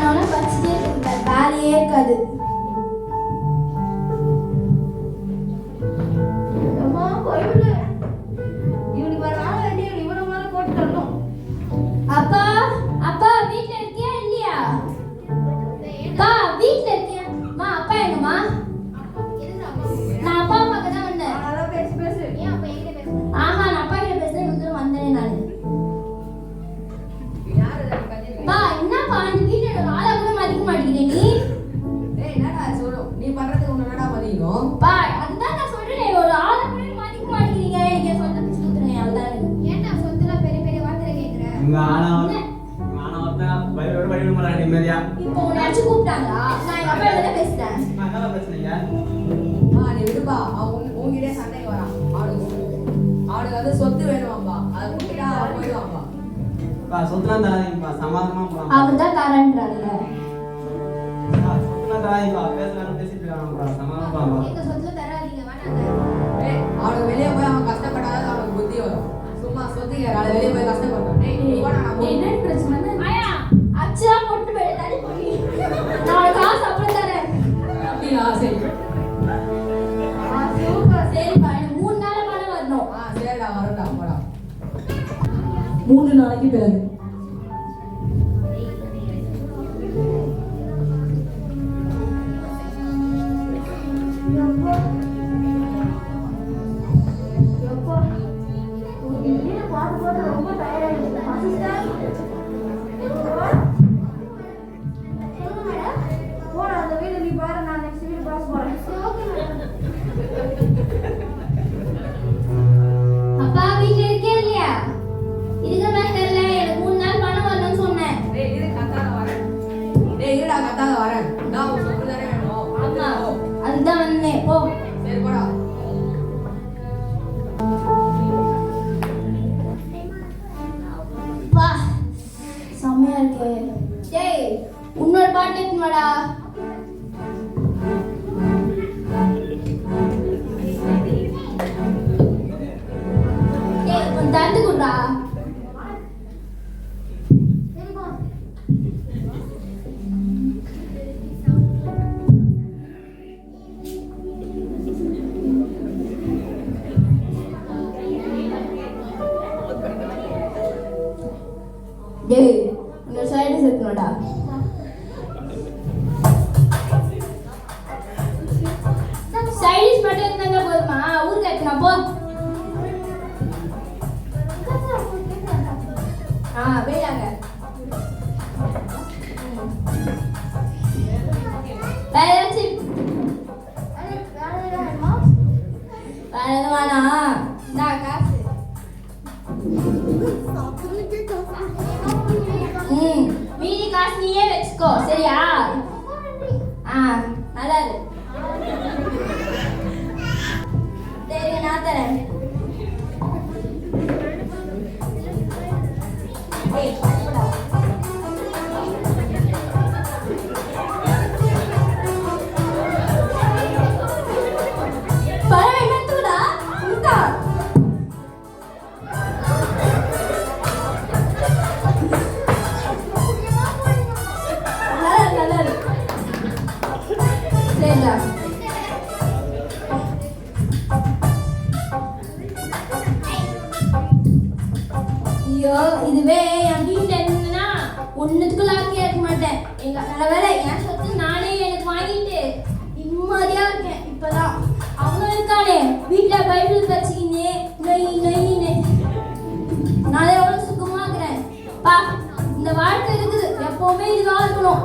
ஆனாலும் படிச்சுட்டே இருக்கேன், வேலையே இருக்காது. அப்பா அப்பா வீட்ல இருக்கியா இல்லையா? அப்பா வீட்ல இருக்கியா? அம்மா அப்பா எங்கம்மா? நான் அப்பா பார்க்க தான் வந்தேன். ஆஹா நான் அப்பா கிட்ட பேசுறேன், இவ்வளவு வந்தேன் நானு. பா என்னப்பா நீ வீட்ல ஒரு ஆளா கூட மதிக்க மாட்டேங்கிறே நீ? டேய் என்னடா சொல்லு, நீ பண்றது உன்ன என்னடா மதிக்கும்? பா அதுதான் நான் சொல்றேன், ஒரு ஆளா கூட மதிக்க மாட்டேங்கிறீங்க. எனக்கு சொந்த பிச்சு குடுத்துருங்க அவ்வளவுதான். ஏன்டா சொந்தல பெரிய பெரிய வார்த்தை கேக்குற? உங்க ஆனா பையோட பையோட மாட்டா நிம்மதியா. இப்போ உன்னை அடிச்சு கூப்பிட்டாங்களா? நான் எங்க அப்பா கிட்ட பேசுறேன். என்ன பிரச்சனைங்க? நீ விடுப்பா, அவன் உன்கிட்ட சண்டைக்கு வரான். அவனுக்கு வந்து சொத்து வேணுமாம்பா, அதை கூட்டிட்டா அவன் போயிடுவான்பா. சொத்துலாம் தராதீங்கப்பா, சமாதானமா போலாம். அவர் தான் தரேன்றாங்க. சொத்துலாம் தராதீங்கப்பா, பேசிட்டு இருக்காங்கப்பா, சமாதானமா போலாம். எங்க சொத்துல தராதீங்க வேணாங்க. டேய் அவனுக்கு வெளியே போய் அவன் கஷ்டப்பட்டாதான் அவனுக்கு புத்தி வரும். சும்மா சொத்துக்கு அதை வெளியே போய் கஷ்டப்பட்டான். டேய் போடா, நான் போய் என்ன பிரச்சனை? ஆயா அச்சா போட்டு போய் தள்ளி போய் நான் காசு அப்புறம் தரேன். அப்படியா? சரி சூப்பர். சரிப்பா எனக்கு 3 நாள் பணம் வரணும். சரிடா வரடா போடா. 3 நாளைக்கு பிறகு அப்பா வீட்ல இருக்கே இல்லையா? இதுக்கு மேல தெரியல, எனக்கு 3 நாள் பணம் வரணும்னு சொன்னேன். டேய் இரு கத்தாத வரேன். டேய் இருடா கத்தாத வரேன். நான் உன் சொத்து தானே வேணும். ஆமா அதுதான் வந்தேன். போ. சரி போடா. வா செம்மையா இருக்கு. டேய் இன்னொரு பாட்டு எடுத்துவாடா. டேய் கொஞ்சம் தந்து குடுடா. டேய் இன்னொரு சைடு சேர்த்துனடா. சைடிஸ் மட்டும் இருந்தாங்க போதுமா? ஊருக்கு எடுத்துனா போ. போயிடாங்க. வேற ஏதாச்சும் வேற எதுவும் வேணாம். நான் காசு மீதி காசு நீயே வச்சுக்கோ சரியா? நல்லா இருக்கு. சரி நான் தரேன். பழம் என்னத்துடா? உண்டா? நல்லா இருக்கு. சரிடா. ஐயோ இதுவே என் வீட்டுல இருந்ததுன்னா ஒன்னுத்துக்குள்ள கேட்க மாட்டேன். எங்க நல்ல வேலை என் சொத்து நானே எனக்கு வாங்கிட்டு நிம்மதியா இருக்கேன். இப்பதான் அவங்க இருக்கானே வீட்டுல பைபிள் வச்சுக்கினே நொயின்னு நான் எவ்வளவு சுத்தமா இருக்கிறேன். பா இந்த வாழ்க்கை இருக்குது, எப்பவுமே இதுவா இருக்கணும்.